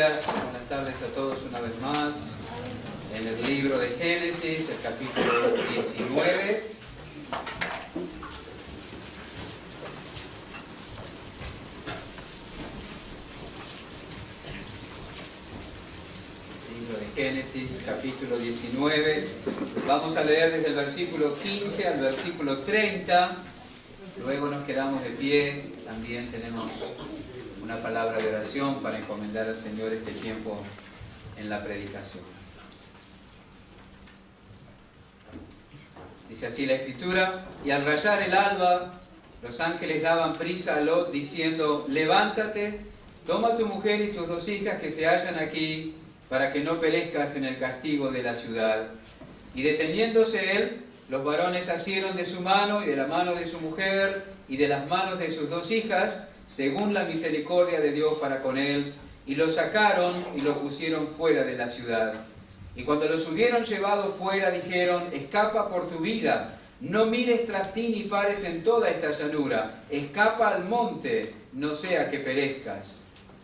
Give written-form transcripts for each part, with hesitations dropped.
días, buenas tardes a todos una vez más. En el libro de Génesis, el capítulo 19. Libro de Génesis, capítulo 19. Vamos a leer desde el versículo 15 al versículo 30. Luego nos quedamos de pie. También tenemos una palabra de oración para encomendar al Señor este tiempo en la predicación. Dice así la Escritura: y al rayar el alba, los ángeles daban prisa a Lot, diciendo: levántate, toma a tu mujer y tus dos hijas que se hallan aquí, para que no perezcas en el castigo de la ciudad. Y deteniéndose él, los varones asieron de su mano y de la mano de su mujer y de las manos de sus dos hijas, según la misericordia de Dios para con él, y lo sacaron y lo pusieron fuera de la ciudad. Y cuando los hubieron llevado fuera, dijeron: escapa por tu vida, no mires tras ti ni pares en toda esta llanura, escapa al monte, no sea que perezcas.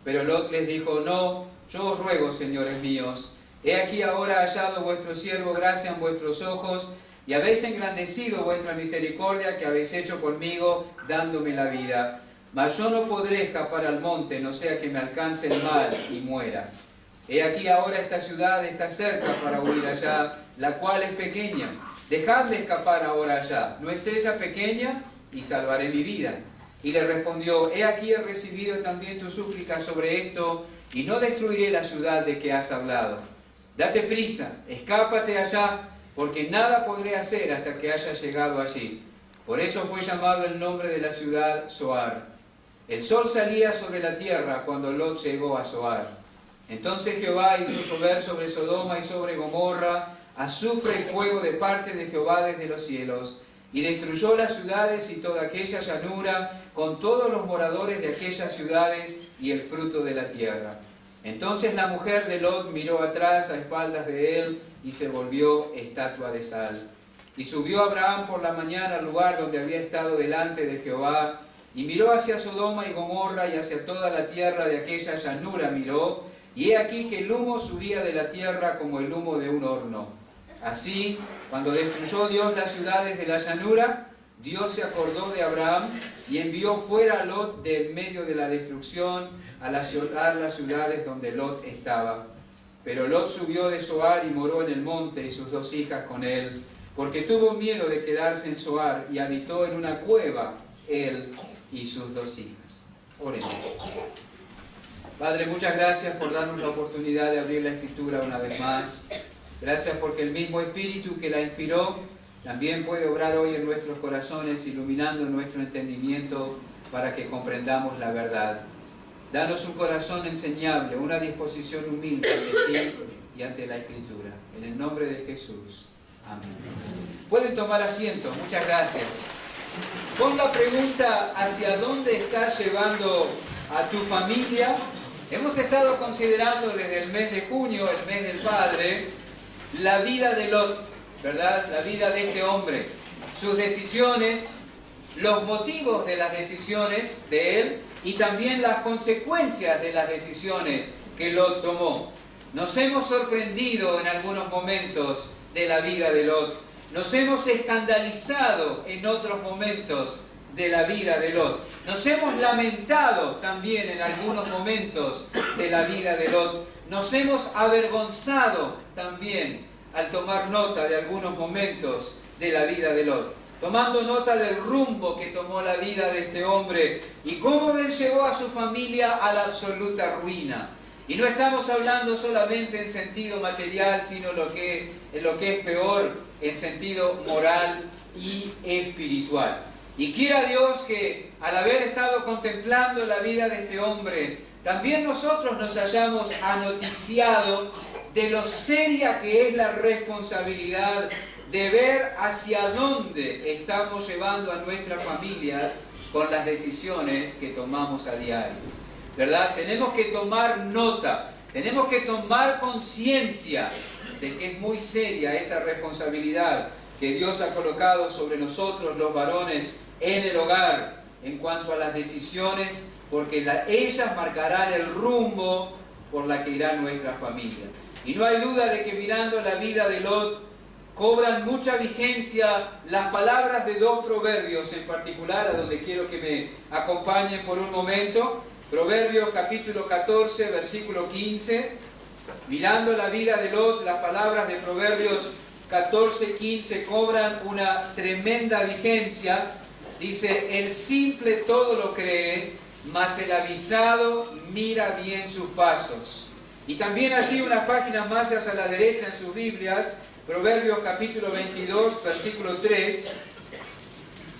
Pero Lot les dijo: no, yo os ruego, señores míos, he aquí ahora hallado vuestro siervo gracia en vuestros ojos, y habéis engrandecido vuestra misericordia que habéis hecho conmigo, dándome la vida. Mas yo no podré escapar al monte, no sea que me alcance el mal y muera. He aquí ahora esta ciudad está cerca para huir allá, la cual es pequeña. Dejadme escapar ahora allá. ¿No es ella pequeña? Y salvaré mi vida. Y le respondió: he aquí he recibido también tu súplica sobre esto, y no destruiré la ciudad de que has hablado. Date prisa, escápate allá, porque nada podré hacer hasta que haya llegado allí. Por eso fue llamado el nombre de la ciudad Zoar. El sol salía sobre la tierra cuando Lot llegó a Zoar. Entonces Jehová hizo llover sobre Sodoma y sobre Gomorra azufre y fuego de parte de Jehová desde los cielos, y destruyó las ciudades y toda aquella llanura, con todos los moradores de aquellas ciudades y el fruto de la tierra. Entonces la mujer de Lot miró atrás a espaldas de él y se volvió estatua de sal. Y subió Abraham por la mañana al lugar donde había estado delante de Jehová, y miró hacia Sodoma y Gomorra y hacia toda la tierra de aquella llanura miró, y he aquí que el humo subía de la tierra como el humo de un horno. Así, cuando destruyó Dios las ciudades de la llanura, Dios se acordó de Abraham y envió fuera a Lot del medio de la destrucción a las ciudades donde Lot estaba. Pero Lot subió de Zoar y moró en el monte, y sus dos hijas con él, porque tuvo miedo de quedarse en Zoar, y habitó en una cueva él y sus dos hijas. Oremos. Padre, muchas gracias por darnos la oportunidad de abrir la Escritura una vez más. Gracias porque el mismo Espíritu que la inspiró también puede obrar hoy en nuestros corazones, iluminando nuestro entendimiento para que comprendamos la verdad. Danos un corazón enseñable, una disposición humilde ante ti y ante la Escritura. En el nombre de Jesús. Amén. Pueden tomar asiento. Muchas gracias. Pon la pregunta: ¿hacia dónde estás llevando a tu familia? Hemos estado considerando desde el mes de junio, el mes del Padre, la vida de Lot, ¿verdad? La vida de este hombre, sus decisiones, los motivos de las decisiones de él y también las consecuencias de las decisiones que Lot tomó. Nos hemos sorprendido en algunos momentos de la vida de Lot. Nos hemos escandalizado en otros momentos de la vida de Lot. Nos hemos lamentado también en algunos momentos de la vida de Lot. Nos hemos avergonzado también al tomar nota de algunos momentos de la vida de Lot. Tomando nota del rumbo que tomó la vida de este hombre y cómo él llevó a su familia a la absoluta ruina. Y no estamos hablando solamente en sentido material, sino en lo que es peor, en sentido moral y espiritual. Y quiera Dios que al haber estado contemplando la vida de este hombre, también nosotros nos hayamos anoticiado de lo seria que es la responsabilidad de ver hacia dónde estamos llevando a nuestras familias con las decisiones que tomamos a diario. ¿Verdad? Tenemos que tomar nota, tenemos que tomar conciencia de que es muy seria esa responsabilidad que Dios ha colocado sobre nosotros los varones en el hogar en cuanto a las decisiones, porque ellas marcarán el rumbo por la que irá nuestra familia. Y no hay duda de que mirando la vida de Lot, cobran mucha vigencia las palabras de dos proverbios en particular, a donde quiero que me acompañen por un momento. Proverbios capítulo 14, versículo 15. Mirando la vida de Lot, las palabras de Proverbios 14, 15 cobran una tremenda vigencia. Dice, el simple todo lo cree, mas el avisado mira bien sus pasos. Y también allí unas páginas más hacia la derecha en sus Biblias, Proverbios capítulo 22, versículo 3,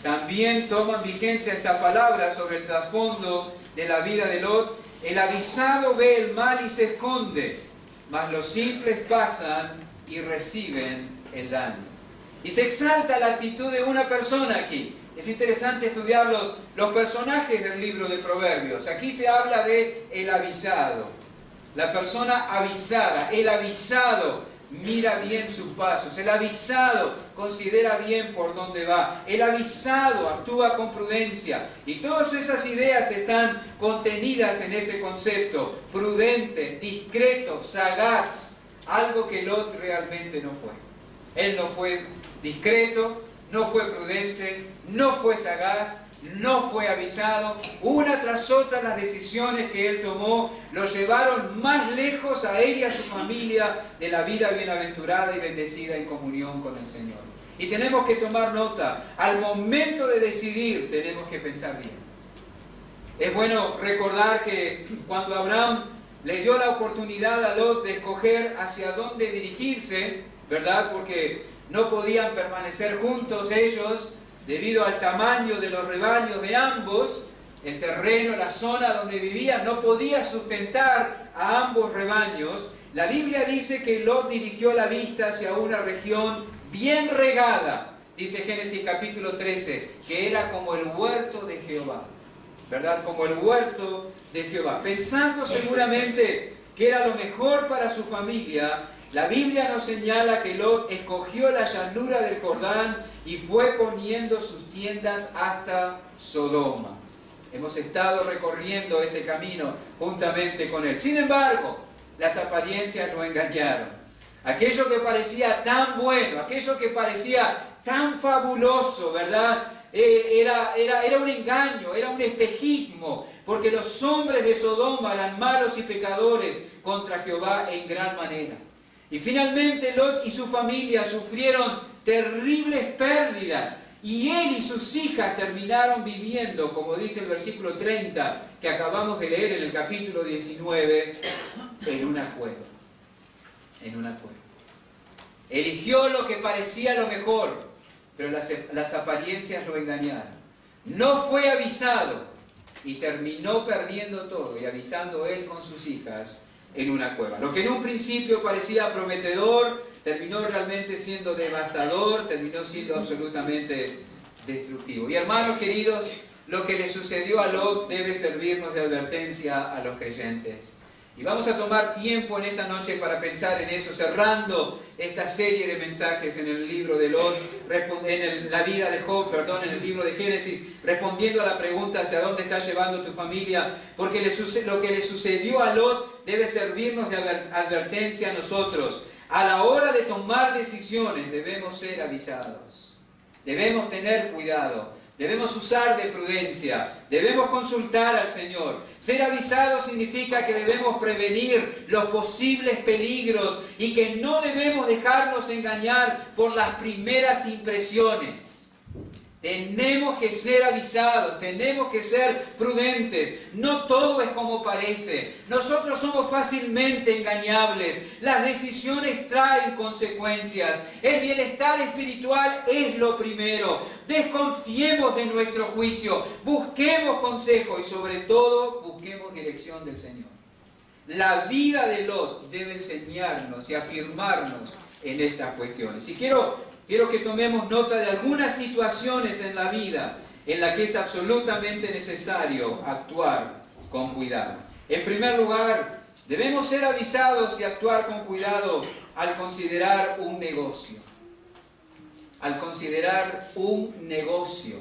también toman vigencia esta palabra sobre el trasfondo de la vida de Lot. El avisado ve el mal y se esconde, mas los simples pasan y reciben el daño. Y se exalta la actitud de una persona aquí. Es interesante estudiar los personajes del libro de Proverbios. Aquí se habla de el avisado, la persona avisada, el avisado mira bien sus pasos, el avisado considera bien por dónde va, el avisado actúa con prudencia, y todas esas ideas están contenidas en ese concepto: prudente, discreto, sagaz, algo que Lot realmente no fue. Él no fue discreto, no fue prudente, no fue sagaz, no fue avisado. Una tras otra las decisiones que él tomó lo llevaron más lejos a él y a su familia de la vida bienaventurada y bendecida en comunión con el Señor. Y tenemos que tomar nota, al momento de decidir tenemos que pensar bien. Es bueno recordar que cuando Abraham le dio la oportunidad a Lot de escoger hacia dónde dirigirse, ¿verdad? Porque no podían permanecer juntos ellos, debido al tamaño de los rebaños de ambos. El terreno, la zona donde vivían, no podía sustentar a ambos rebaños. La Biblia dice que Lot dirigió la vista hacia una región bien regada. Dice Génesis capítulo 13, que era como el huerto de Jehová, ¿verdad? Como el huerto de Jehová. Pensando seguramente que era lo mejor para su familia, la Biblia nos señala que Lot escogió la llanura del Jordán y fue poniendo sus tiendas hasta Sodoma. Hemos estado recorriendo ese camino juntamente con él. Sin embargo, las apariencias lo engañaron. Aquello que parecía tan bueno, aquello que parecía tan fabuloso, ¿verdad? Era un engaño, era un espejismo, porque los hombres de Sodoma eran malos y pecadores contra Jehová en gran manera. Y finalmente Lot y su familia sufrieron terribles pérdidas, y él y sus hijas terminaron viviendo, como dice el versículo 30 que acabamos de leer en el capítulo 19, en una cueva. En una cueva. Eligió lo que parecía lo mejor, pero las apariencias lo engañaron. No fue avisado y terminó perdiendo todo y habitando él con sus hijas en una cueva. Lo que en un principio parecía prometedor, terminó realmente siendo devastador, terminó siendo absolutamente destructivo. Y hermanos queridos, lo que le sucedió a Lot debe servirnos de advertencia a los creyentes. Y vamos a tomar tiempo en esta noche para pensar en eso, cerrando esta serie de mensajes en el libro de Lot, la vida de Job, en el libro de Génesis, respondiendo a la pregunta hacia dónde está llevando tu familia, porque lo que le sucedió a Lot debe servirnos de advertencia a nosotros. A la hora de tomar decisiones debemos ser avisados, debemos tener cuidado, debemos usar de prudencia, debemos consultar al Señor. Ser avisados significa que debemos prevenir los posibles peligros y que no debemos dejarnos engañar por las primeras impresiones. Tenemos que ser avisados, tenemos que ser prudentes. No todo es como parece. Nosotros somos fácilmente engañables. Las decisiones traen consecuencias. El bienestar espiritual es lo primero. Desconfiemos de nuestro juicio. Busquemos consejo y sobre todo busquemos dirección del Señor. La vida de Lot debe enseñarnos y afirmarnos en estas cuestiones. Y quiero que tomemos nota de algunas situaciones en la vida en las que es absolutamente necesario actuar con cuidado. En primer lugar, debemos ser avisados y actuar con cuidado al considerar un negocio. Al considerar un negocio.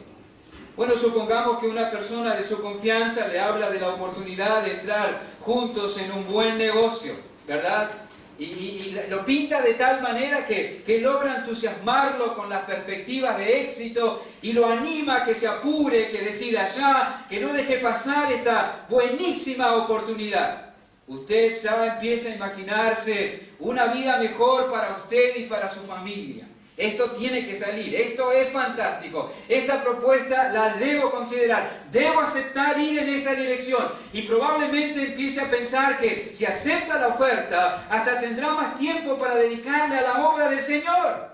Bueno, supongamos que una persona de su confianza le habla de la oportunidad de entrar juntos en un buen negocio, ¿verdad? Y lo pinta de tal manera que logra entusiasmarlo con las perspectivas de éxito y lo anima a que se apure, que decida ya, que no deje pasar esta buenísima oportunidad. Usted ya empieza a imaginarse una vida mejor para usted y para su familia. Esto tiene que salir, esto es fantástico, esta propuesta la debo considerar, debo aceptar ir en esa dirección y probablemente empiece a pensar que si acepta la oferta hasta tendrá más tiempo para dedicarle a la obra del Señor.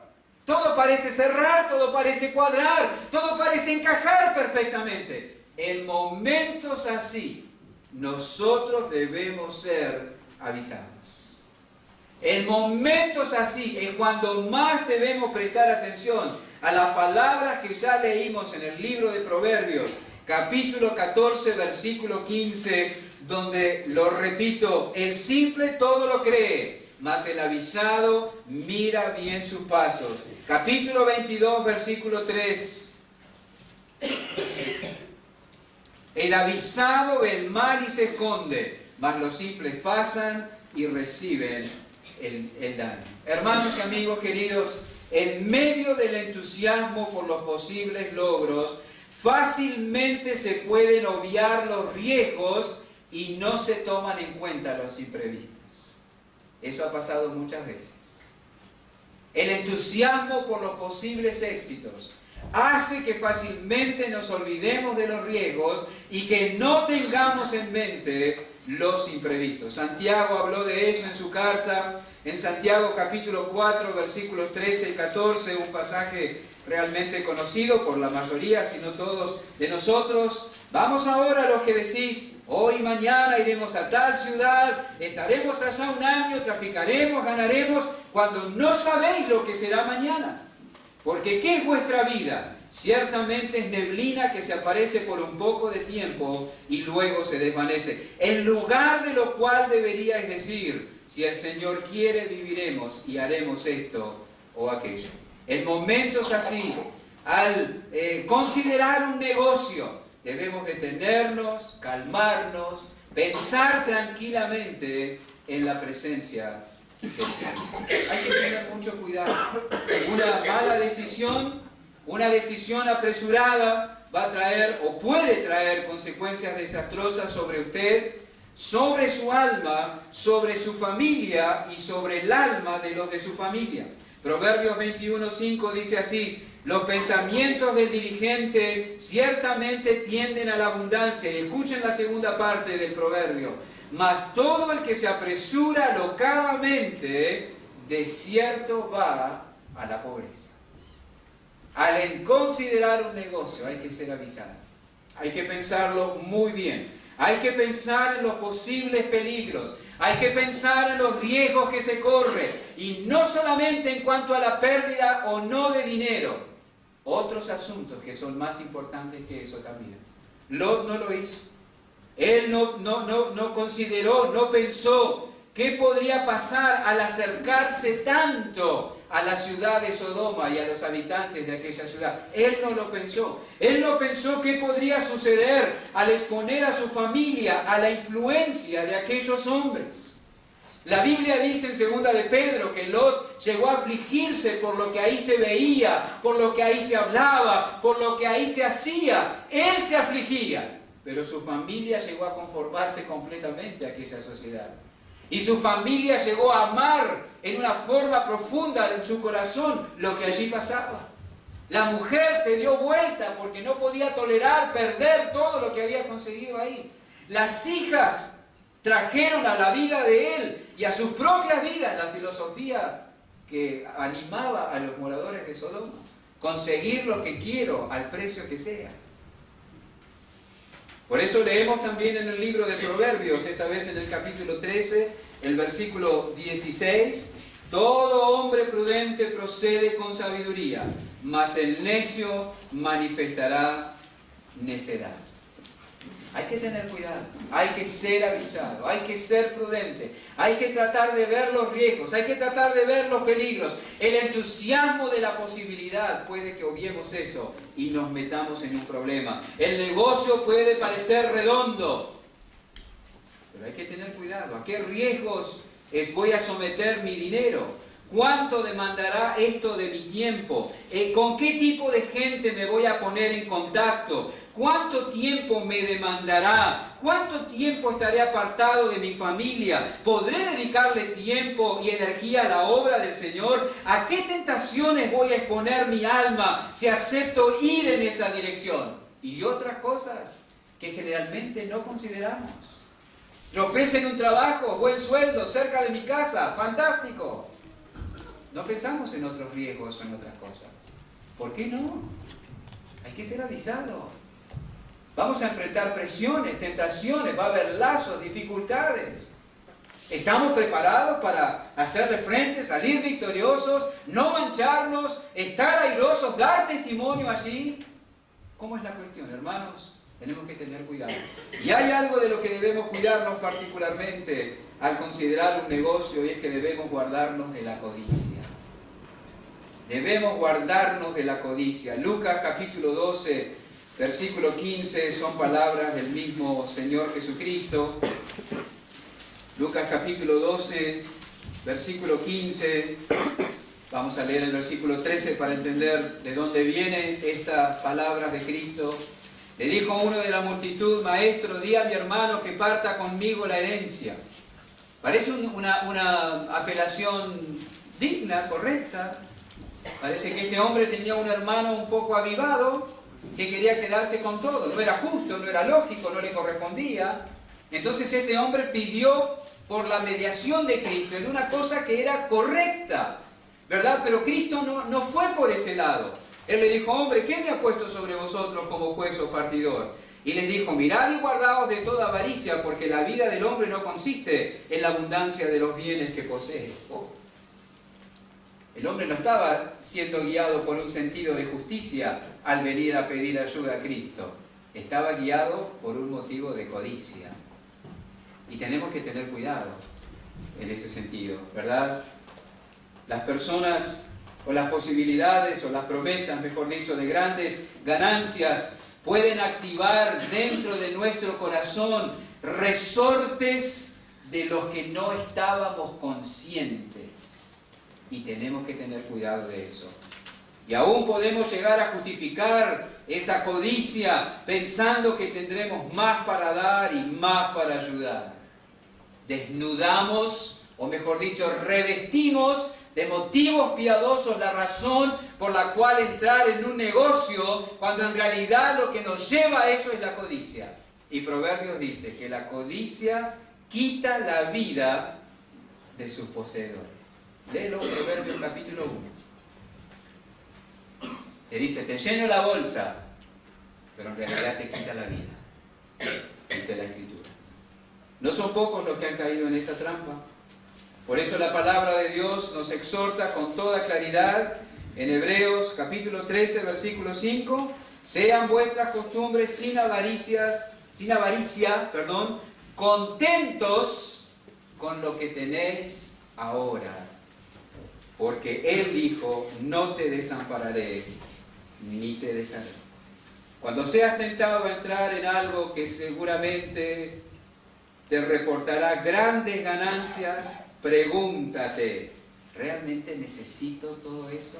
Todo parece cerrar, todo parece cuadrar, todo parece encajar perfectamente. En momentos así, nosotros debemos ser avisados. En momentos así es cuando más debemos prestar atención a las palabras que ya leímos en el libro de Proverbios, capítulo 14, versículo 15, donde, lo repito, el simple todo lo cree, mas el avisado mira bien sus pasos. Capítulo 22, versículo 3. El avisado ve el mal y se esconde, mas los simples pasan y reciben el daño. Hermanos y amigos queridos, en medio del entusiasmo por los posibles logros, fácilmente se pueden obviar los riesgos y no se toman en cuenta los imprevistos. Eso ha pasado muchas veces. El entusiasmo por los posibles éxitos hace que fácilmente nos olvidemos de los riesgos y que no tengamos en mente los imprevistos. Santiago habló de eso en su carta, en Santiago capítulo 4, versículos 13 y 14, un pasaje realmente conocido por la mayoría, si no todos de nosotros. Vamos ahora, los que decís, hoy y mañana iremos a tal ciudad, estaremos allá un año, traficaremos, ganaremos, cuando no sabéis lo que será mañana. Porque ¿qué es vuestra vida? Ciertamente es neblina que se aparece por un poco de tiempo y luego se desvanece. En lugar de lo cual deberíais decir, si el Señor quiere viviremos y haremos esto o aquello. En momentos así, al considerar un negocio, debemos detenernos, calmarnos, pensar tranquilamente en la presencia del Señor. Hay que tener mucho cuidado. Una mala decisión, una decisión apresurada va a traer o puede traer consecuencias desastrosas sobre usted, sobre su alma, sobre su familia y sobre el alma de los de su familia. Proverbios 21:5 dice así: los pensamientos del diligente ciertamente tienden a la abundancia. Y escuchen la segunda parte del proverbio: mas todo el que se apresura locadamente, de cierto va a la pobreza. Al considerar un negocio hay que ser avisado. Hay que pensarlo muy bien. Hay que pensar en los posibles peligros. Hay que pensar en los riesgos que se corren. Y no solamente en cuanto a la pérdida o no de dinero. Otros asuntos que son más importantes que eso también. Lot no lo hizo. Él no consideró, no pensó qué podría pasar al acercarse tanto a la ciudad de Sodoma y a los habitantes de aquella ciudad. Él no lo pensó. Él no pensó qué podría suceder al exponer a su familia a la influencia de aquellos hombres. La Biblia dice en 2 de Pedro que Lot llegó a afligirse por lo que ahí se veía, por lo que ahí se hablaba, por lo que ahí se hacía. Él se afligía, pero su familia llegó a conformarse completamente a aquella sociedad. Y su familia llegó a amar en una forma profunda en su corazón lo que allí pasaba. La mujer se dio vuelta porque no podía tolerar perder todo lo que había conseguido ahí. Las hijas trajeron a la vida de él y a sus propias vidas la filosofía que animaba a los moradores de Sodoma: conseguir lo que quiero al precio que sea. Por eso leemos también en el libro de Proverbios, esta vez en el capítulo 13, el versículo 16: todo hombre prudente procede con sabiduría, mas el necio manifestará necedad. Hay que tener cuidado, hay que ser avisado, hay que ser prudente, hay que tratar de ver los riesgos, hay que tratar de ver los peligros. El entusiasmo de la posibilidad puede que obviemos eso y nos metamos en un problema. El negocio puede parecer redondo, pero hay que tener cuidado. ¿A qué riesgos voy a someter mi dinero? ¿Cuánto demandará esto de mi tiempo? ¿Con qué tipo de gente me voy a poner en contacto? ¿Cuánto tiempo me demandará? ¿Cuánto tiempo estaré apartado de mi familia? ¿Podré dedicarle tiempo y energía a la obra del Señor? ¿A qué tentaciones voy a exponer mi alma si acepto ir en esa dirección? Y otras cosas que generalmente no consideramos. Me ofrecen un trabajo, buen sueldo, cerca de mi casa, fantástico. No pensamos en otros riesgos o en otras cosas. ¿Por qué no? Hay que ser avisado. Vamos a enfrentar presiones, tentaciones, va a haber lazos, dificultades. ¿Estamos preparados para hacerle frente, salir victoriosos, no mancharnos, estar airosos, dar testimonio allí? ¿Cómo es la cuestión, hermanos? Tenemos que tener cuidado. Y hay algo de lo que debemos cuidarnos particularmente al considerar un negocio, y es que debemos guardarnos de la codicia. Debemos guardarnos de la codicia. Lucas capítulo 12, versículo 15, son palabras del mismo Señor Jesucristo. Lucas capítulo 12, versículo 15. Vamos a leer el versículo 13 para entender de dónde vienen estas palabras de Cristo. Le dijo uno de la multitud: Maestro, di a mi hermano que parta conmigo la herencia. Parece una apelación digna, correcta. Parece que este hombre tenía un hermano un poco avivado que quería quedarse con todo. No era justo, no era lógico, no le correspondía. Entonces este hombre pidió por la mediación de Cristo en una cosa que era correcta, ¿verdad? Pero Cristo no fue por ese lado. Él le dijo: hombre, ¿qué me ha puesto sobre vosotros como juez o partidor? Y les dijo: mirad y guardaos de toda avaricia, porque la vida del hombre no consiste en la abundancia de los bienes que posee. El hombre no estaba siendo guiado por un sentido de justicia al venir a pedir ayuda a Cristo. Estaba guiado por un motivo de codicia. Y tenemos que tener cuidado en ese sentido, ¿verdad? Las personas, o las posibilidades, o las promesas, mejor dicho, de grandes ganancias, pueden activar dentro de nuestro corazón resortes de los que no estábamos conscientes. Y tenemos que tener cuidado de eso. Y aún podemos llegar a justificar esa codicia pensando que tendremos más para dar y más para ayudar. Desnudamos, o mejor dicho, revestimos de motivos piadosos la razón por la cual entrar en un negocio, cuando en realidad lo que nos lleva a eso es la codicia. Y Proverbios dice que la codicia quita la vida de sus poseedores. Léelo, Proverbios capítulo 1. Te dice: te lleno la bolsa, pero en realidad te quita la vida. Dice la Escritura. No son pocos los que han caído en esa trampa. Por eso la palabra de Dios nos exhorta con toda claridad en Hebreos capítulo 13, versículo 5. Sean vuestras costumbres sin avaricia, contentos con lo que tenéis ahora. Porque Él dijo: no te desampararé, ni te dejaré. Cuando seas tentado a entrar en algo que seguramente te reportará grandes ganancias, pregúntate: ¿realmente necesito todo eso?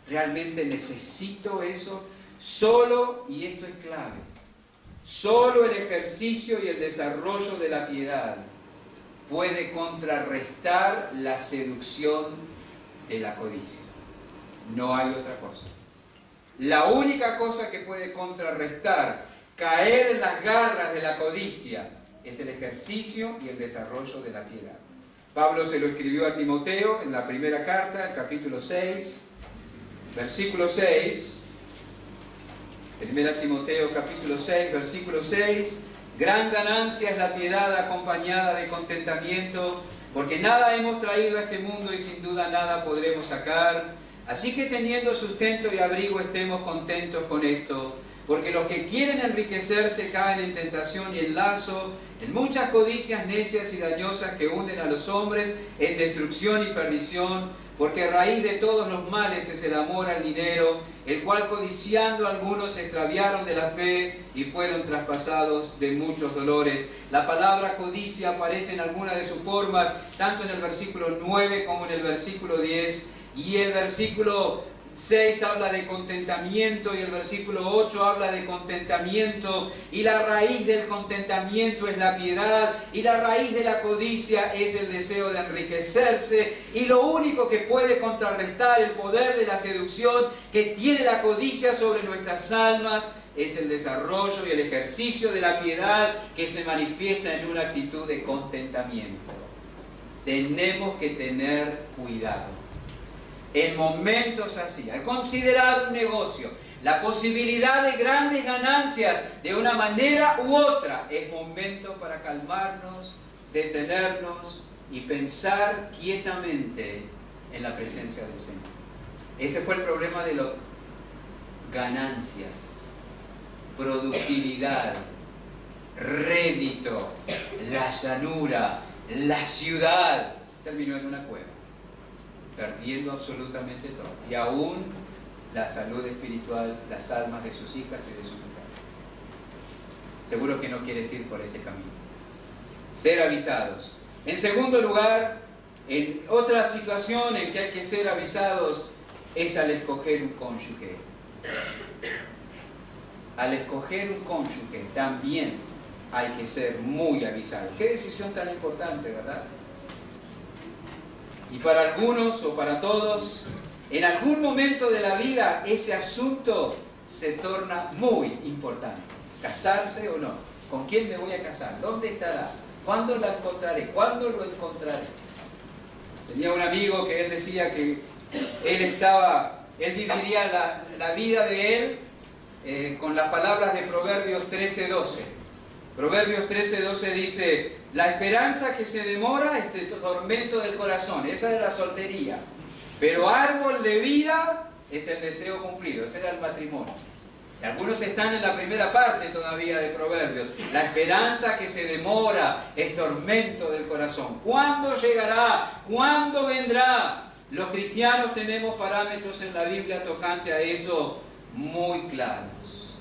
¿Realmente necesito eso? Solo, y esto es clave, solo el ejercicio y el desarrollo de la piedad puede contrarrestar la seducción de la codicia. No hay otra cosa. La única cosa que puede contrarrestar, caer en las garras de la codicia, es el ejercicio y el desarrollo de la piedad. Pablo se lo escribió a Timoteo en la primera carta, el capítulo 6, versículo 6. Primera Timoteo capítulo 6, versículo 6. Gran ganancia es la piedad acompañada de contentamiento, porque nada hemos traído a este mundo y sin duda nada podremos sacar. Así que teniendo sustento y abrigo estemos contentos con esto, porque los que quieren enriquecerse caen en tentación y en lazo, en muchas codicias necias y dañosas que hunden a los hombres en destrucción y perdición, porque raíz de todos los males es el amor al dinero, el cual codiciando algunos se extraviaron de la fe y fueron traspasados de muchos dolores. La palabra codicia aparece en alguna de sus formas, tanto en el versículo 9 como en el versículo 10, y el versículo 6 habla de contentamiento y el versículo 8 habla de contentamiento, y la raíz del contentamiento es la piedad y la raíz de la codicia es el deseo de enriquecerse, y lo único que puede contrarrestar el poder de la seducción que tiene la codicia sobre nuestras almas es el desarrollo y el ejercicio de la piedad que se manifiesta en una actitud de contentamiento. Tenemos que tener cuidado. En momentos así, al considerar un negocio, la posibilidad de grandes ganancias de una manera u otra, es momento para calmarnos, detenernos y pensar quietamente en la presencia del Señor. Ese fue el problema de las ganancias, productividad, rédito, la llanura, la ciudad. Terminó en una cueva, perdiendo absolutamente todo, y aún la salud espiritual, las almas de sus hijas y de sus hijos. Seguro que no quieres ir por ese camino. Ser avisados. En segundo lugar, en otra situación en que hay que ser avisados es al escoger un cónyuge. Al escoger un cónyuge también hay que ser muy avisados. Qué decisión tan importante, ¿verdad? Y para algunos o para todos, en algún momento de la vida ese asunto se torna muy importante. ¿Casarse o no? ¿Con quién me voy a casar? ¿Dónde estará? ¿Cuándo la encontraré? ¿Cuándo lo encontraré? Tenía un amigo que él decía que él dividía la vida de él con las palabras de Proverbios 13:12. Proverbios 13:12 dice: la esperanza que se demora es de tormento del corazón. Esa es la soltería. Pero árbol de vida es el deseo cumplido. Ese era el matrimonio. Y algunos están en la primera parte todavía de Proverbios. La esperanza que se demora es tormento del corazón. ¿Cuándo llegará? ¿Cuándo vendrá? Los cristianos tenemos parámetros en la Biblia tocante a eso muy claros.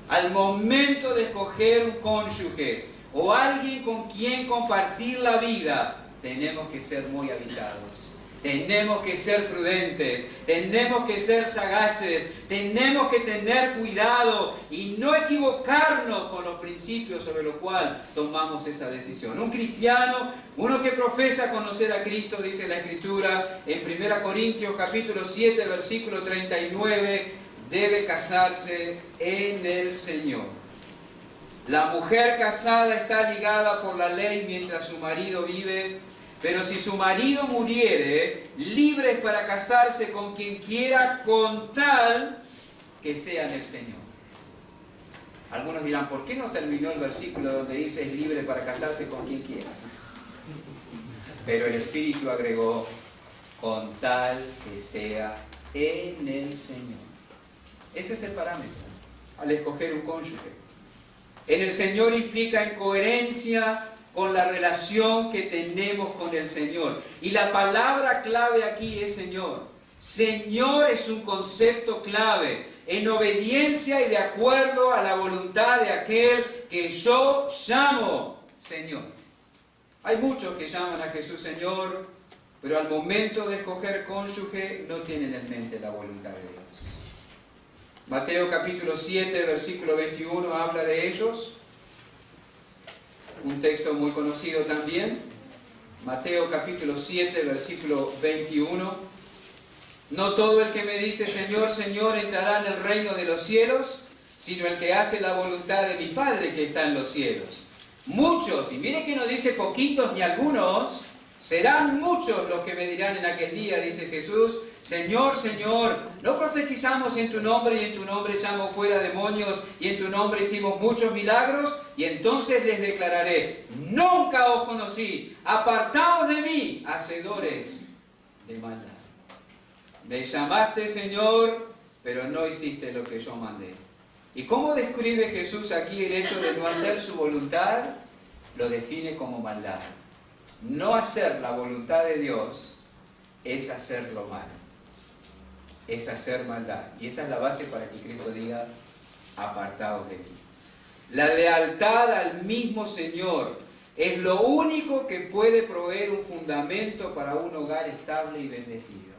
Al momento de escoger un cónyuge o alguien con quien compartir la vida, tenemos que ser muy avisados. Tenemos que ser prudentes, tenemos que ser sagaces, tenemos que tener cuidado y no equivocarnos con los principios sobre los cuales tomamos esa decisión. Un cristiano, uno que profesa conocer a Cristo, dice la Escritura en 1 Corintios capítulo 7, versículo 39, debe casarse en el Señor. La mujer casada está ligada por la ley mientras su marido vive. Pero si su marido muriere, libre es para casarse con quien quiera, con tal que sea en el Señor. Algunos dirán, ¿por qué no terminó el versículo donde dice es libre para casarse con quien quiera? Pero el Espíritu agregó, con tal que sea en el Señor. Ese es el parámetro al escoger un cónyuge. En el Señor implica en coherencia con la relación que tenemos con el Señor. Y la palabra clave aquí es Señor. Señor es un concepto clave, en obediencia y de acuerdo a la voluntad de aquel que yo llamo Señor. Hay muchos que llaman a Jesús Señor, pero al momento de escoger cónyuge no tienen en mente la voluntad de Dios. Mateo capítulo 7, versículo 21 habla de ellos. Un texto muy conocido también, Mateo capítulo 7, versículo 21. No todo el que me dice Señor, Señor entrará en el reino de los cielos, sino el que hace la voluntad de mi Padre que está en los cielos. Muchos, y miren que no dice poquitos ni algunos, serán muchos los que me dirán en aquel día, dice Jesús, Señor, Señor, ¿no profetizamos en tu nombre y en tu nombre echamos fuera demonios y en tu nombre hicimos muchos milagros? Y entonces les declararé, nunca os conocí, apartaos de mí, hacedores de maldad. Me llamaste Señor, pero no hiciste lo que yo mandé. ¿Y cómo describe Jesús aquí el hecho de no hacer su voluntad? Lo define como maldad. No hacer la voluntad de Dios es hacer lo malo. Es hacer maldad. Y esa es la base para que Cristo diga, apartados de mí. La lealtad al mismo Señor es lo único que puede proveer un fundamento para un hogar estable y bendecido.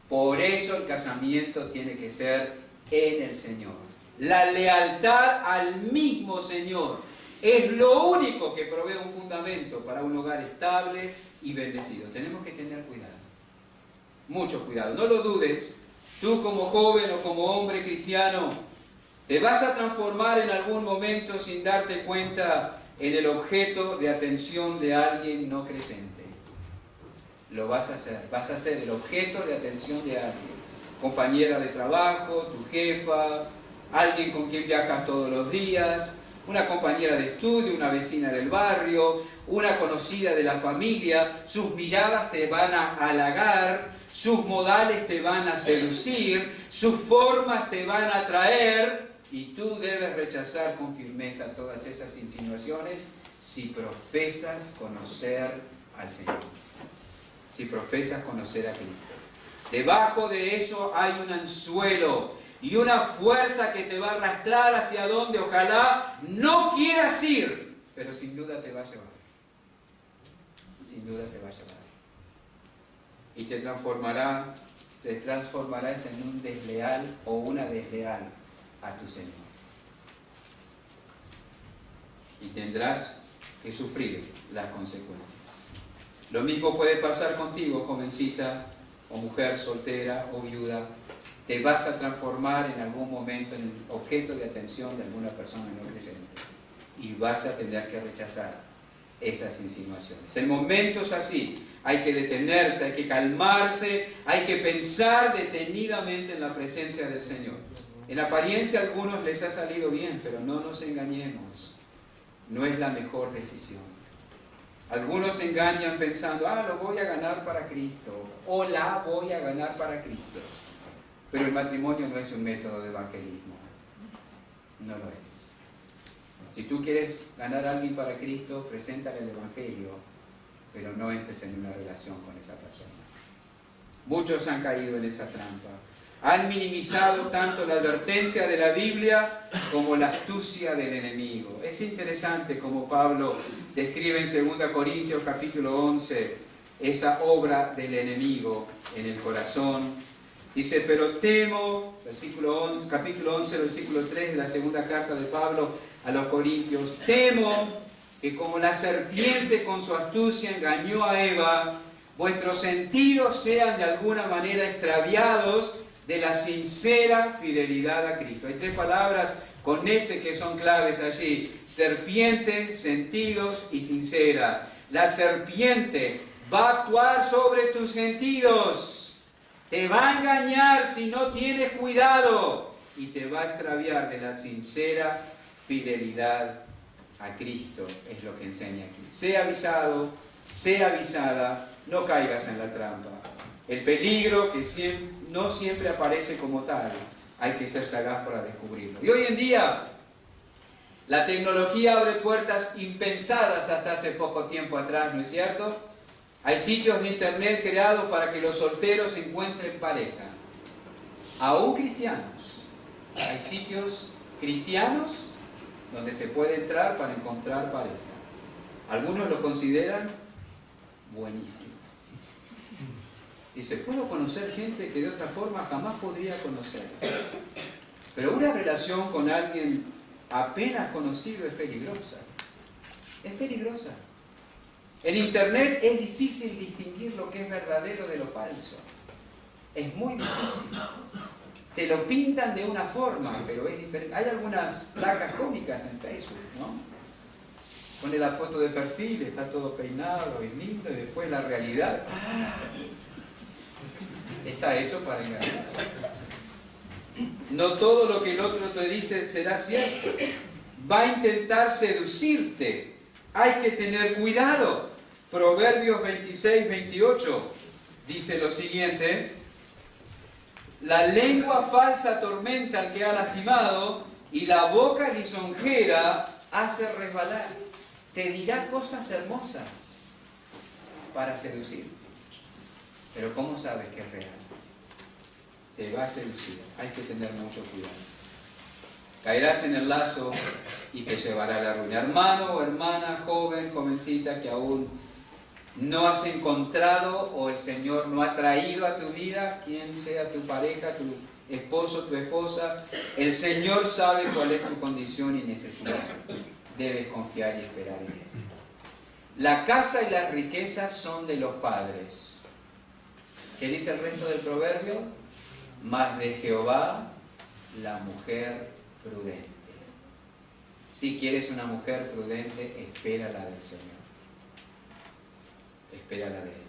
Por eso el casamiento tiene que ser en el Señor. La lealtad al mismo Señor es lo único que provee un fundamento para un hogar estable y bendecido. Tenemos que tener cuidado, mucho cuidado. No lo dudes, tú como joven o como hombre cristiano, te vas a transformar en algún momento sin darte cuenta en el objeto de atención de alguien no creyente. Lo vas a ser el objeto de atención de alguien. Compañera de trabajo, tu jefa, alguien con quien viajas todos los días, una compañera de estudio, una vecina del barrio, una conocida de la familia. Sus miradas te van a halagar, sus modales te van a seducir, sus formas te van a atraer. Y tú debes rechazar con firmeza todas esas insinuaciones si profesas conocer al Señor. Si profesas conocer a Cristo. Debajo de eso hay un anzuelo y una fuerza que te va a arrastrar hacia donde ojalá no quieras ir, pero sin duda te va a llevar. Sin duda te va a llevar. Y te transformarás en un desleal o una desleal a tu Señor. Y tendrás que sufrir las consecuencias. Lo mismo puede pasar contigo, jovencita, o mujer soltera o viuda. Te vas a transformar en algún momento en el objeto de atención de alguna persona no creyente. Y vas a tener que rechazar esas insinuaciones. En momentos así hay que detenerse, hay que calmarse, hay que pensar detenidamente en la presencia del Señor. En apariencia a algunos les ha salido bien, pero no nos engañemos. No es la mejor decisión. Algunos se engañan pensando, lo voy a ganar para Cristo, o la voy a ganar para Cristo. Pero el matrimonio no es un método de evangelismo. No lo es. Si tú quieres ganar a alguien para Cristo, preséntale el Evangelio, pero no entres en una relación con esa persona. Muchos han caído en esa trampa. Han minimizado tanto la advertencia de la Biblia como la astucia del enemigo. Es interesante como Pablo describe en 2 Corintios capítulo 11 esa obra del enemigo en el corazón. Dice, pero temo, capítulo 11, versículo 3 de la segunda carta de Pablo a los Corintios, temo que como la serpiente con su astucia engañó a Eva, vuestros sentidos sean de alguna manera extraviados de la sincera fidelidad a Cristo. Hay tres palabras con ese que son claves allí: serpiente, sentidos y sincera. La serpiente va a actuar sobre tus sentidos, te va a engañar si no tienes cuidado y te va a extraviar de la sincera fidelidad a Cristo, es lo que enseña aquí. Sea avisado, sea avisada, no caigas en la trampa. El peligro que no siempre aparece como tal, hay que ser sagaz para descubrirlo. Y hoy en día, la tecnología abre puertas impensadas hasta hace poco tiempo atrás, ¿no es cierto? Hay sitios de internet creados para que los solteros encuentren pareja, aún cristianos. Hay sitios cristianos donde se puede entrar para encontrar pareja. Algunos lo consideran buenísimo. Dice, puedo conocer gente que de otra forma jamás podría conocer. Pero una relación con alguien apenas conocido es peligrosa. Es peligrosa. En internet es difícil distinguir lo que es verdadero de lo falso. Es muy difícil. Te lo pintan de una forma, pero es diferente. Hay algunas placas cómicas en Facebook, ¿no? Pone la foto de perfil, está todo peinado y lindo, y después la realidad está hecho para engañar. No todo lo que el otro te dice será cierto. Va a intentar seducirte. Hay que tener cuidado. Proverbios 26, 28 dice lo siguiente: la lengua falsa atormenta al que ha lastimado, y la boca lisonjera hace resbalar. Te dirá cosas hermosas para seducirte. Pero ¿cómo sabes que es real? Te va a seducir. Hay que tener mucho cuidado. Caerás en el lazo y te llevará a la ruina. Hermano o hermana, joven, jovencita, que aún no has encontrado o el Señor no ha traído a tu vida, quien sea tu pareja, tu esposo, tu esposa, el Señor sabe cuál es tu condición y necesidad. Debes confiar y esperar en Él. La casa y las riquezas son de los padres. ¿Qué dice el resto del proverbio? Mas de Jehová la mujer prudente. Si quieres una mujer prudente, espérala del Señor. Espérala de Él.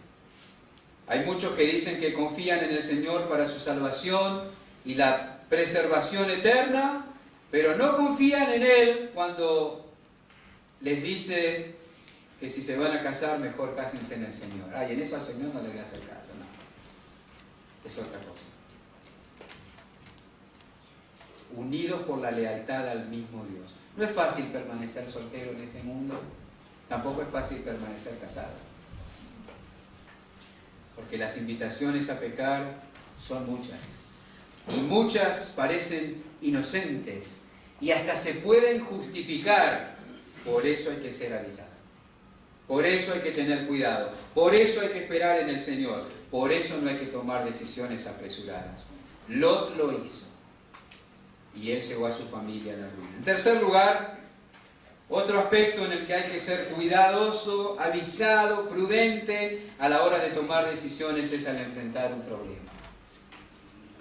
Hay muchos que dicen que confían en el Señor para su salvación y la preservación eterna, pero no confían en Él cuando les dice que si se van a casar, mejor cásense en el Señor. Ay, en eso al Señor no le voy a hacer caso, no. Es otra cosa. Unidos por la lealtad al mismo Dios. No es fácil permanecer soltero en este mundo, tampoco es fácil permanecer casado. Porque las invitaciones a pecar son muchas. Y muchas parecen inocentes y hasta se pueden justificar. Por eso hay que ser avisado. Por eso hay que tener cuidado. Por eso hay que esperar en el Señor. Por eso no hay que tomar decisiones apresuradas. Lot lo hizo. Y él llevó a su familia a la ruina. En tercer lugar, otro aspecto en el que hay que ser cuidadoso, avisado, prudente a la hora de tomar decisiones es al enfrentar un problema.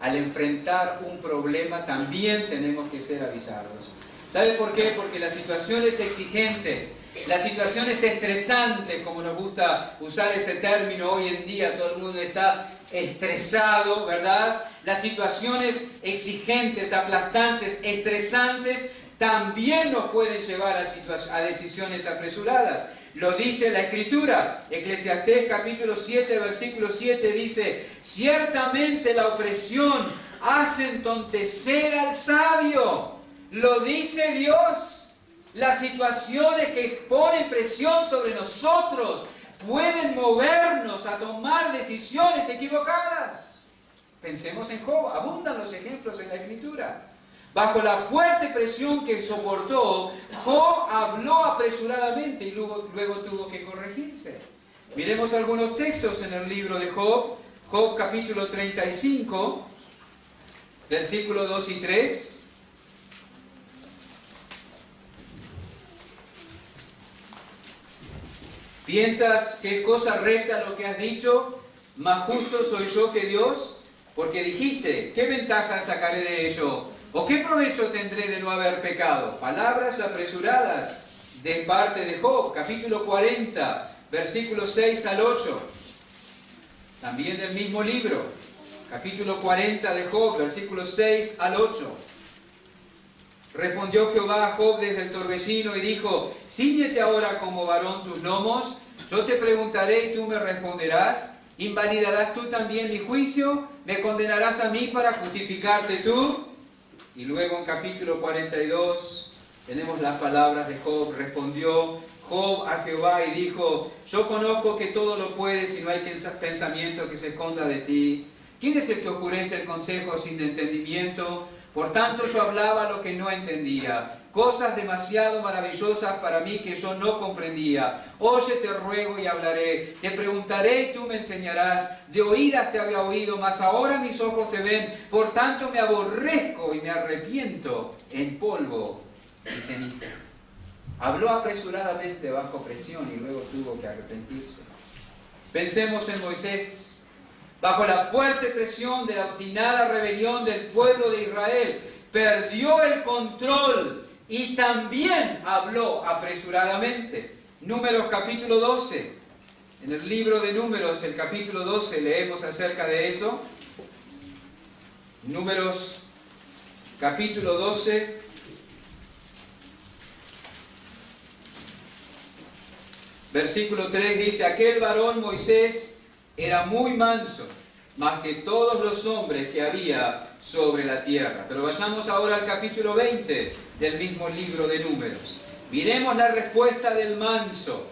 Al enfrentar un problema también tenemos que ser avisados. ¿Sabe por qué? Porque las situaciones exigentes, las situaciones estresantes, como nos gusta usar ese término hoy en día, todo el mundo está estresado, ¿verdad? Las situaciones exigentes, aplastantes, estresantes, también nos pueden llevar a decisiones apresuradas. Lo dice la Escritura. Eclesiastés capítulo 7, versículo 7 dice: ciertamente la opresión hace entontecer al sabio. Lo dice Dios. Las situaciones que ponen presión sobre nosotros pueden movernos a tomar decisiones equivocadas. Pensemos en Job. Abundan los ejemplos en la Escritura. Bajo la fuerte presión que soportó, Job habló apresuradamente y luego tuvo que corregirse. Miremos algunos textos en el libro de Job. Job capítulo 35, versículos 2 y 3. ¿Piensas que es cosa recta lo que has dicho? ¿Más justo soy yo que Dios? Porque dijiste, ¿qué ventaja sacaré de ello? ¿O qué provecho tendré de no haber pecado? Palabras apresuradas de parte de Job, capítulo 40, versículos 6 al 8. También del mismo libro, capítulo 40 de Job, versículos 6 al 8. Respondió Jehová a Job desde el torbellino y dijo: cíñete ahora como varón tus lomos, yo te preguntaré y tú me responderás. ¿Invalidarás tú también mi juicio? ¿Me condenarás a mí para justificarte tú? Y luego en capítulo 42 tenemos las palabras de Job. Respondió Job a Jehová y dijo: yo conozco que todo lo puedes y no hay pensamiento que se esconda de ti. ¿Quién es el que oscurece el consejo sin entendimiento? Por tanto yo hablaba lo que no entendía, cosas demasiado maravillosas para mí que yo no comprendía. Oye, te ruego y hablaré, te preguntaré y tú me enseñarás. De oídas te había oído, mas ahora mis ojos te ven. Por tanto me aborrezco y me arrepiento en polvo y ceniza. Habló apresuradamente bajo presión y luego tuvo que arrepentirse. Pensemos en Moisés. Bajo la fuerte presión de la obstinada rebelión del pueblo de Israel, perdió el control y también habló apresuradamente. Números capítulo 12. En el libro de Números, el capítulo 12, leemos acerca de eso. Números capítulo 12. Versículo 3 dice: aquel varón Moisés era muy manso más que todos los hombres que había sobre la tierra. Pero vayamos ahora al capítulo 20 del mismo libro de Números. Miremos la respuesta del manso.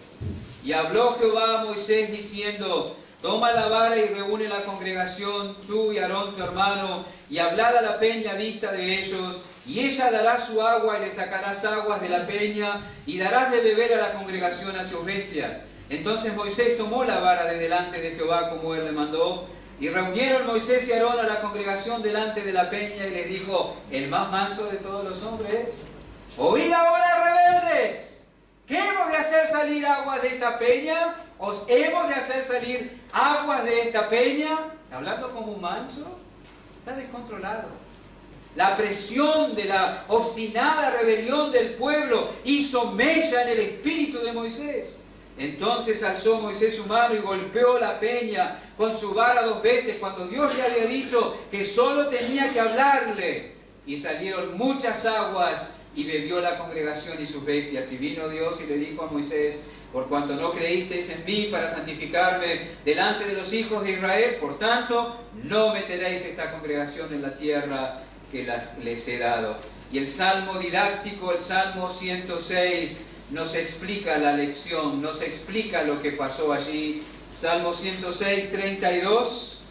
Y habló Jehová a Moisés diciendo: toma la vara y reúne la congregación, tú y Aarón tu hermano, y hablad a la peña a vista de ellos, y ella dará su agua, y le sacarás aguas de la peña, y darás de beber a la congregación a sus bestias. Entonces Moisés tomó la vara de delante de Jehová como él le mandó, y reunieron Moisés y Aarón a la congregación delante de la peña, y les dijo: el más manso de todos los hombres, oíd ahora, rebeldes, ¿qué hemos de hacer salir aguas de esta peña? ¿Os hemos de hacer salir aguas de esta peña? Hablando como un manso, está descontrolado. La presión de la obstinada rebelión del pueblo hizo mella en el espíritu de Moisés. Entonces alzó Moisés su mano y golpeó la peña con su vara 2 veces, cuando Dios le había dicho que solo tenía que hablarle. Y salieron muchas aguas, y bebió la congregación y sus bestias. Y vino Dios y le dijo a Moisés: por cuanto no creísteis en mí para santificarme delante de los hijos de Israel, por tanto, no meteréis esta congregación en la tierra que les he dado. Y el salmo didáctico, el Salmo 106, nos explica la lección, nos explica lo que pasó allí. Salmo 106, 32.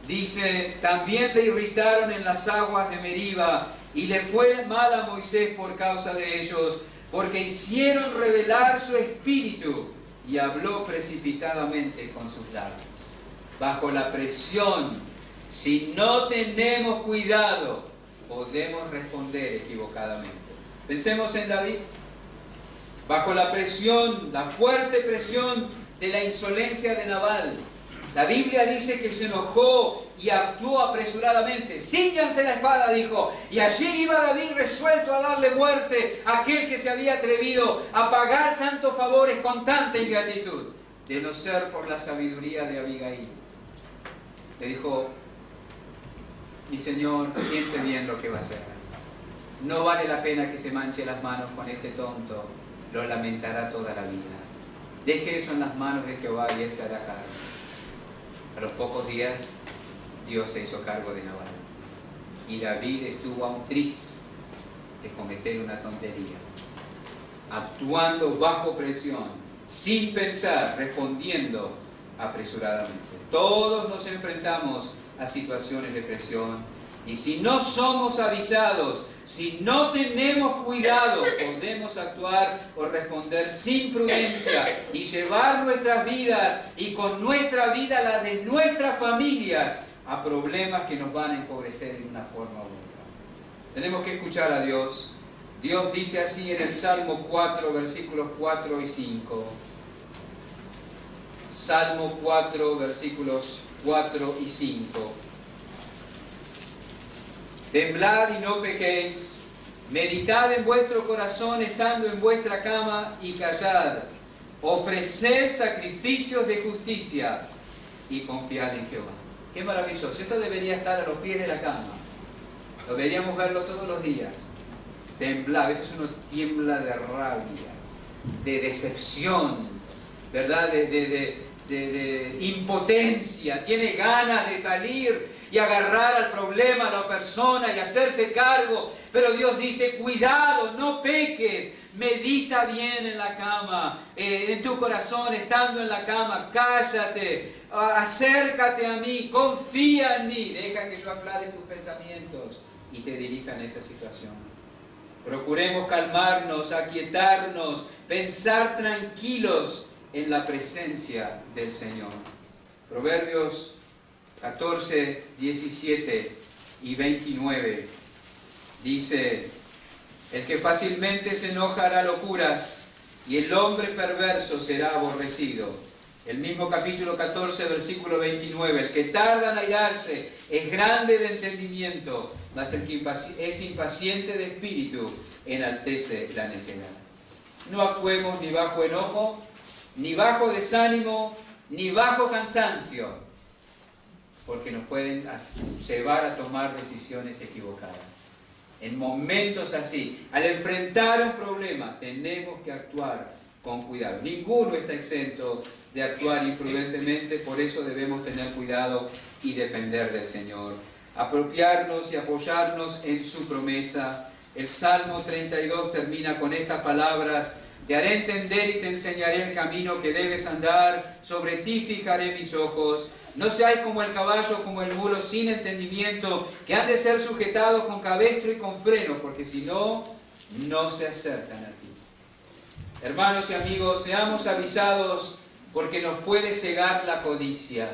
Dice: también le irritaron en las aguas de Meriba, y le fue mal a Moisés por causa de ellos, porque hicieron revelar su espíritu, y habló precipitadamente con sus labios. Bajo la presión, si no tenemos cuidado, podemos responder equivocadamente. Pensemos en David. Bajo la presión, la fuerte presión de la insolencia de Nabal, la Biblia dice que se enojó y actuó apresuradamente. Cíñanse la espada, dijo, y allí iba David resuelto a darle muerte a aquel que se había atrevido a pagar tantos favores con tanta ingratitud, de no ser por la sabiduría de Abigail. Le dijo: mi señor, piense bien lo que va a hacer. No vale la pena que se manche las manos con este tonto, lo lamentará toda la vida. Deje eso en las manos de Jehová y él se hará cargo. A los pocos días, Dios se hizo cargo de Nabal. Y David estuvo a un tris de cometer una tontería, actuando bajo presión, sin pensar, respondiendo apresuradamente. Todos nos enfrentamos a situaciones de presión, y si no somos avisados, si no tenemos cuidado, podemos actuar o responder sin prudencia y llevar nuestras vidas, y con nuestra vida la de nuestras familias, a problemas que nos van a empobrecer en una forma u otra. Tenemos que escuchar a Dios. Dios dice así en el Salmo 4, versículos 4 y 5. Salmo 4, versículos 4 y 5. Temblad y no pequéis, meditad en vuestro corazón estando en vuestra cama y callad. Ofreced sacrificios de justicia y confiad en Jehová. Qué maravilloso. Esto debería estar a los pies de la cama. Deberíamos verlo todos los días. Temblad. A veces uno tiembla de rabia, de decepción, ¿verdad? De impotencia. Tiene ganas de salir y agarrar al problema, a la persona, y hacerse cargo. Pero Dios dice: cuidado, no peques. Medita bien en la cama, en tu corazón, estando en la cama. Cállate, acércate a mí, confía en mí. Deja que yo aclare tus pensamientos y te dirija en esa situación. Procuremos calmarnos, aquietarnos, pensar tranquilos en la presencia del Señor. Proverbios 14, 17 y 29 dice: el que fácilmente se enoja hará locuras, y el hombre perverso será aborrecido. El mismo capítulo 14, versículo 29. El que tarda en airarse es grande de entendimiento, mas el que es impaciente de espíritu enaltece la necedad. No actuemos ni bajo enojo, ni bajo desánimo, ni bajo cansancio, porque nos pueden llevar a tomar decisiones equivocadas. En momentos así, al enfrentar un problema, tenemos que actuar con cuidado. Ninguno está exento de actuar imprudentemente, por eso debemos tener cuidado y depender del Señor. Apropiarnos y apoyarnos en su promesa. El Salmo 32 termina con estas palabras: te haré entender y te enseñaré el camino que debes andar, sobre ti fijaré mis ojos. No seáis como el caballo, como el mulo sin entendimiento, que han de ser sujetados con cabestro y con freno, porque si no, no se acercan a ti. Hermanos y amigos, seamos avisados, porque nos puede cegar la codicia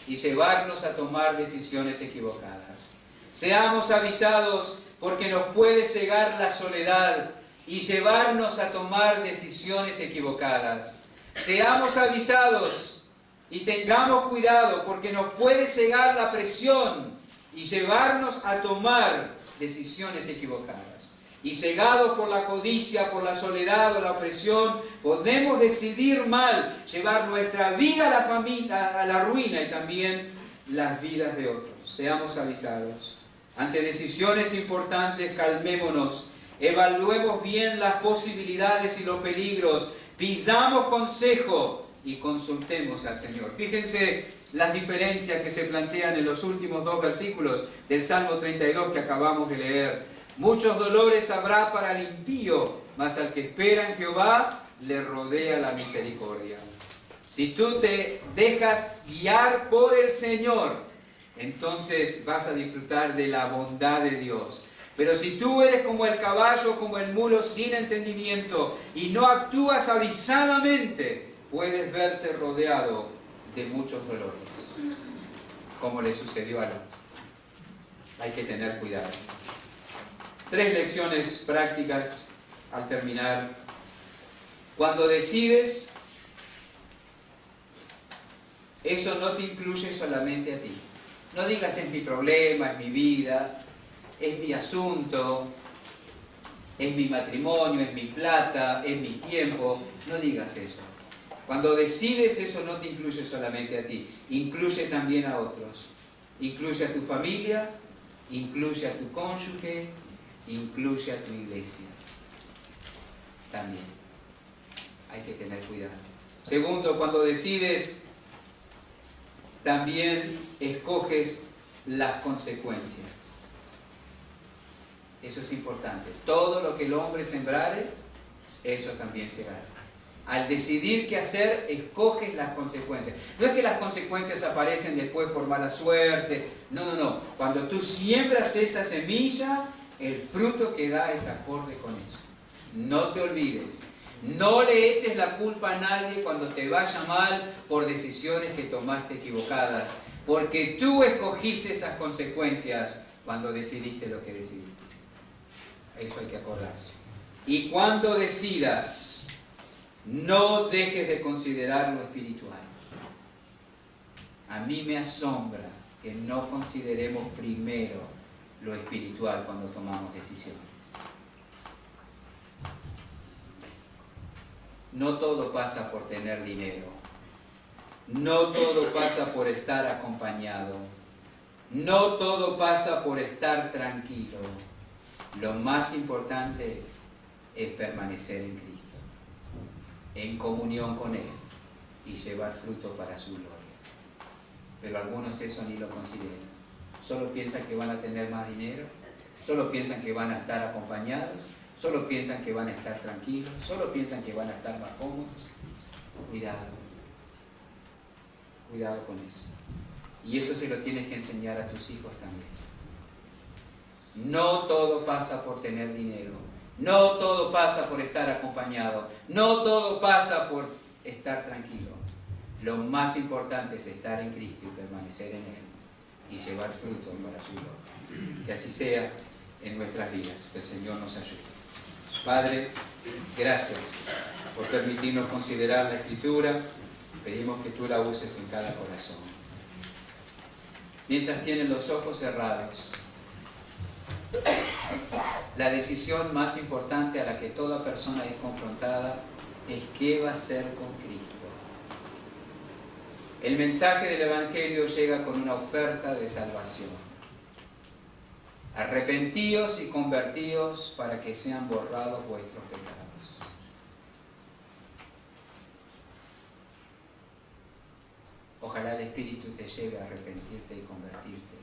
y llevarnos a tomar decisiones equivocadas. Seamos avisados, porque nos puede cegar la soledad y llevarnos a tomar decisiones equivocadas. Seamos avisados y tengamos cuidado, porque nos puede cegar la presión y llevarnos a tomar decisiones equivocadas. Y cegados por la codicia, por la soledad o la opresión, podemos decidir mal, llevar nuestra vida a la familia, a la ruina, y también las vidas de otros. Seamos avisados. Ante decisiones importantes, calmémonos, evaluemos bien las posibilidades y los peligros, pidamos consejo y consultemos al Señor. Fíjense las diferencias que se plantean en los últimos dos versículos del Salmo 32 que acabamos de leer. Muchos dolores habrá para el impío, mas al que espera en Jehová le rodea la misericordia. Si tú te dejas guiar por el Señor, entonces vas a disfrutar de la bondad de Dios. Pero si tú eres como el caballo, como el mulo sin entendimiento, y no actúas avisadamente, puedes verte rodeado de muchos dolores, como le sucedió a Lot. Hay que tener cuidado. 3 lecciones prácticas al terminar. Cuando decides, eso no te incluye solamente a ti. No digas es mi problema, es mi vida, es mi asunto, es mi matrimonio, es mi plata, es mi tiempo. No digas eso. Cuando decides, eso no te incluye solamente a ti, incluye también a otros. Incluye a tu familia, incluye a tu cónyuge, incluye a tu iglesia. También hay que tener cuidado. Segundo, cuando decides, también escoges las consecuencias. Eso es importante. Todo lo que el hombre sembrare, eso también segará. Al decidir qué hacer, escoges las consecuencias. No es que las consecuencias aparecen después por mala suerte. No. Cuando tú siembras esa semilla, el fruto que da es acorde con eso. No te olvides. No le eches la culpa a nadie cuando te vaya mal por decisiones que tomaste equivocadas. Porque tú escogiste esas consecuencias cuando decidiste lo que decidiste. Eso hay que acordarse. Y cuando decidas, no dejes de considerar lo espiritual. A mí me asombra que no consideremos primero lo espiritual cuando tomamos decisiones. No todo pasa por tener dinero. No todo pasa por estar acompañado. No todo pasa por estar tranquilo. Lo más importante es permanecer en Cristo, en comunión con Él y llevar fruto para su gloria. Pero algunos eso ni lo consideran. Solo piensan que van a tener más dinero, solo piensan que van a estar acompañados, solo piensan que van a estar tranquilos, solo piensan que van a estar más cómodos. Cuidado con eso. Y eso se lo tienes que enseñar a tus hijos también. No todo pasa por tener dinero, no todo pasa por estar acompañado, no todo pasa por estar tranquilo. Lo más importante es estar en Cristo y permanecer en Él y llevar fruto para su gloria. Que así sea en nuestras vidas, que el Señor nos ayude. Padre, gracias por permitirnos considerar la Escritura. Pedimos que tú la uses en cada corazón. Mientras tienen los ojos cerrados, la decisión más importante a la que toda persona es confrontada es qué va a hacer con Cristo. El mensaje del Evangelio llega con una oferta de salvación. Arrepentíos y convertíos para que sean borrados vuestros pecados. ojalá el Espíritu te lleve a arrepentirte y convertirte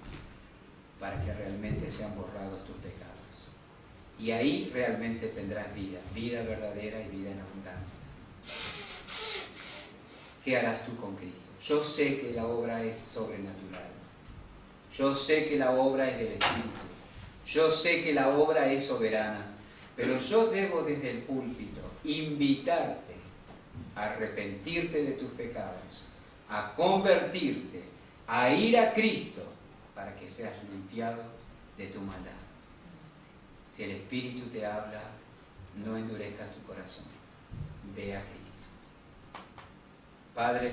para que realmente sean borrados tus pecados. Y ahí realmente tendrás vida, vida verdadera y vida en abundancia. ¿Qué harás tú con Cristo? Yo sé que la obra es sobrenatural. Yo sé que la obra es del Espíritu. Yo sé que la obra es soberana. Pero yo debo desde el púlpito invitarte a arrepentirte de tus pecados, a convertirte, a ir a Cristo para que seas limpiado de tu maldad. Si el Espíritu te habla, no endurezcas tu corazón. Ve a Cristo. Padre,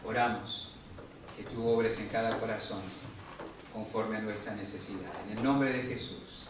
oramos que tú obres en cada corazón conforme a nuestra necesidad. En el nombre de Jesús.